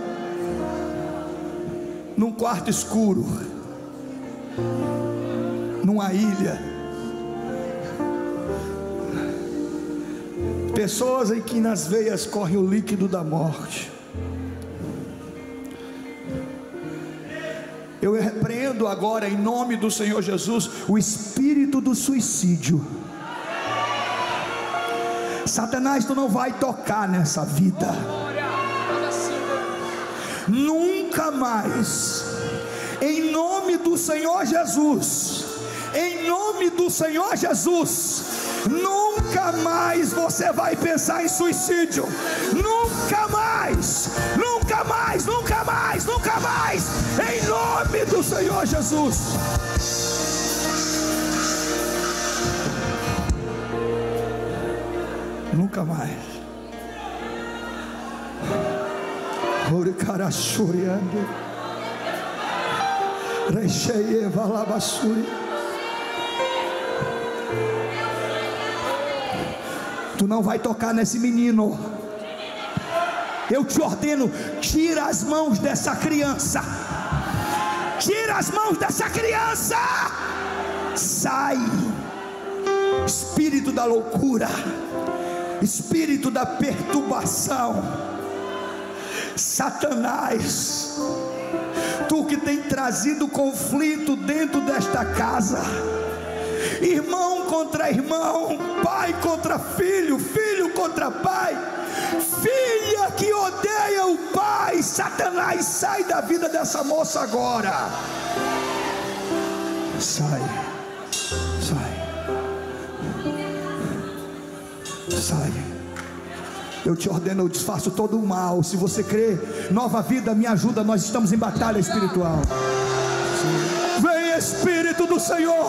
num quarto escuro, numa ilha. Pessoas em que nas veias corre o líquido da morte. Eu repreendo agora em nome do Senhor Jesus o espírito do suicídio. Satanás, tu não vai tocar nessa vida. Nunca mais. Em nome do Senhor Jesus. Em nome do Senhor Jesus. Nunca mais você vai pensar em suicídio. Nunca mais. Nunca mais. Nunca mais. Nunca mais. Em nome do Senhor Jesus. Nunca mais. Oricarachuriande. Recheie valabassuri. Tu não vai tocar nesse menino. Eu te ordeno, tira as mãos dessa criança. Tira as mãos dessa criança. Sai. Espírito da loucura, espírito da perturbação. Satanás, tu que tem trazido conflito dentro desta casa, irmão contra irmão, pai contra filho, filho contra pai, filha que odeia o pai. Satanás, sai da vida dessa moça agora. Sai, sai, sai. Eu te ordeno, eu desfaço todo o mal. Se você crê, nova vida, me ajuda. Nós estamos em batalha espiritual. Vem Espírito do Senhor.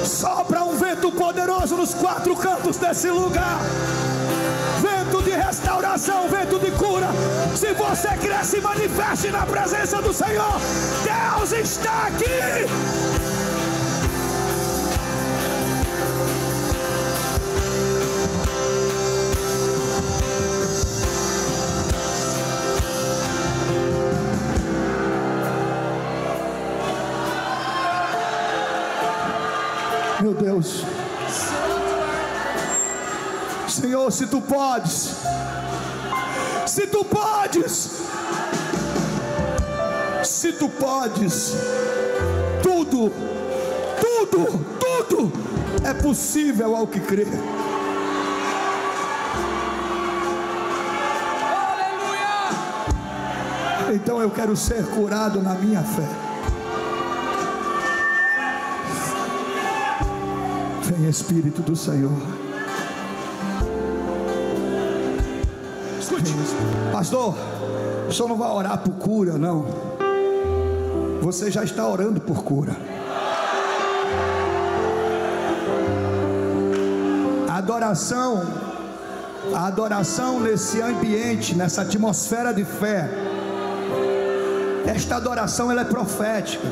Sopra um vento poderoso nos quatro cantos desse lugar. Vento de restauração, vento de cura. Se você crê, se manifeste na presença do Senhor. Deus está aqui. Meu Deus, Senhor, se tu podes, se tu podes, se tu podes, tudo, tudo, tudo é possível ao que crê. Aleluia! Então eu quero ser curado na minha fé. Vem Espírito do Senhor. Escute, pastor, o senhor não vai orar por cura, não. Você já está orando por cura. A adoração nesse ambiente, nessa atmosfera de fé, esta adoração ela é profética.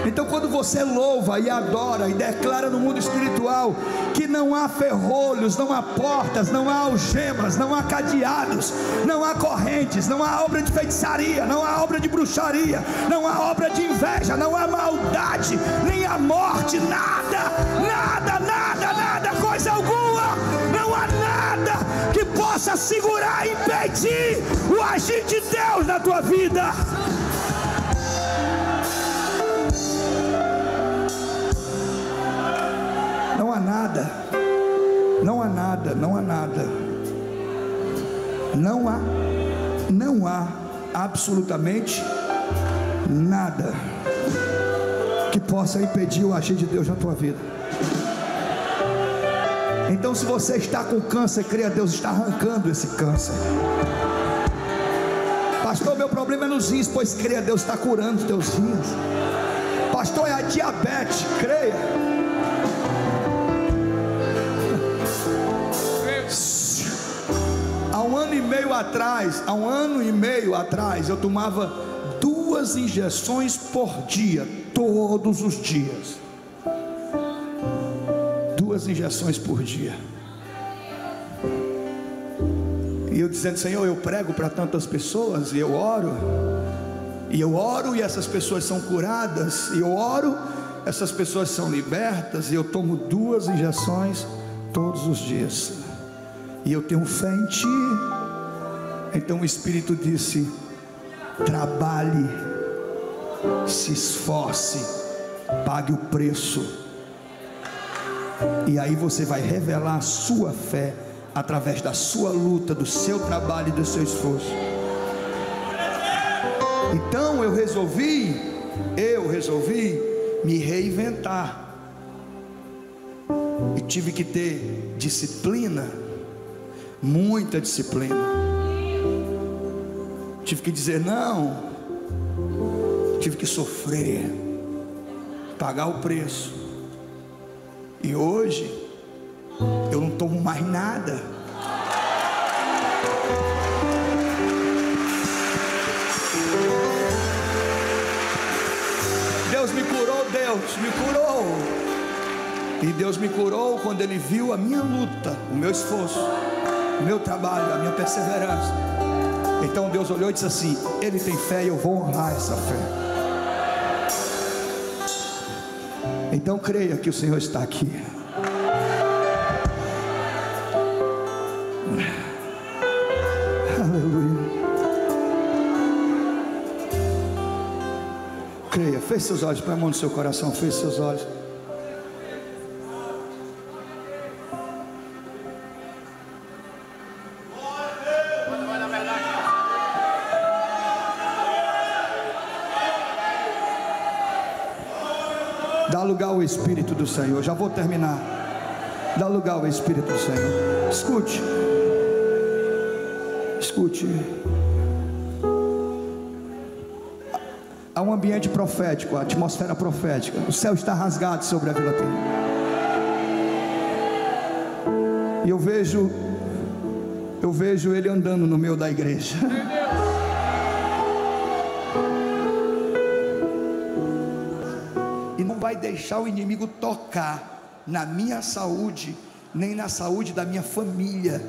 Então quando você louva e adora e declara no mundo espiritual que não há ferrolhos, não há portas, não há algemas, não há cadeados, não há correntes, não há obra de feitiçaria, não há obra de bruxaria, não há obra de inveja, não há maldade, nem a morte, nada, nada, nada, nada, coisa alguma, não há nada que possa segurar, impedir o agir de Deus na tua vida. Não há nada, não há nada, não há nada, não há absolutamente nada que possa impedir o agir de Deus na tua vida. Então se você está com câncer, creia, Deus está arrancando esse câncer. Pastor, meu problema é nos rins, pois creia, Deus está curando os teus rins. Pastor, é a diabetes, creia. Há um ano e meio atrás, eu tomava 2 injeções por dia, todos os dias. 2 injeções por dia. E eu dizendo, Senhor, eu prego para tantas pessoas, e eu oro, E eu oro e essas pessoas são curadas. E eu oro, essas pessoas são libertas. E eu tomo 2 injeções todos os dias. E eu tenho fé em ti. Então o Espírito disse: trabalhe, se esforce, pague o preço. E aí você vai revelar a sua fé através da sua luta, do seu trabalho e do seu esforço. Então eu resolvi me reinventar. E tive que ter disciplina, muita disciplina. Tive que dizer não. Tive que sofrer, pagar o preço. E hoje eu não tomo mais nada. Deus me curou, Deus me curou. E Deus me curou quando Ele viu a minha luta, o meu esforço, o meu trabalho, a minha perseverança. Então Deus olhou e disse assim: ele tem fé e eu vou honrar essa fé. Então creia que o Senhor está aqui. Aleluia. Creia, feche seus olhos, põe a mão no seu coração, feche seus olhos. Dá lugar ao Espírito do Senhor. Já vou terminar. Dá lugar ao Espírito do Senhor. Escute. Escute. Há um ambiente profético, a atmosfera profética. O céu está rasgado sobre a Vila Terra. E eu vejo Ele andando no meio da igreja. E não vai deixar o inimigo tocar na minha saúde, nem na saúde da minha família,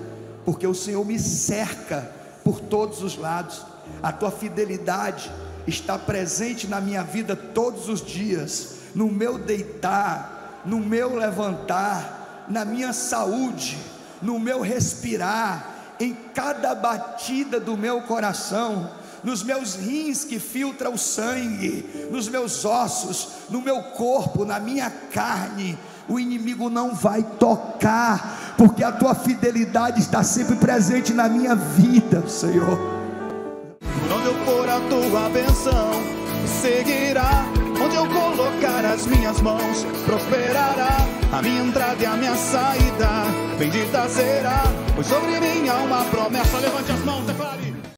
porque o Senhor me cerca por todos os lados. A tua fidelidade está presente na minha vida todos os dias, no meu deitar, no meu levantar, na minha saúde, no meu respirar, em cada batida do meu coração, nos meus rins que filtram o sangue, nos meus ossos, no meu corpo, na minha carne. O inimigo não vai tocar, porque a tua fidelidade está sempre presente na minha vida, Senhor. Por onde eu for a tua bênção seguirá, onde eu colocar as minhas mãos prosperará. A minha entrada e a minha saída bendita será, pois sobre mim há uma promessa. Levante as mãos, declare.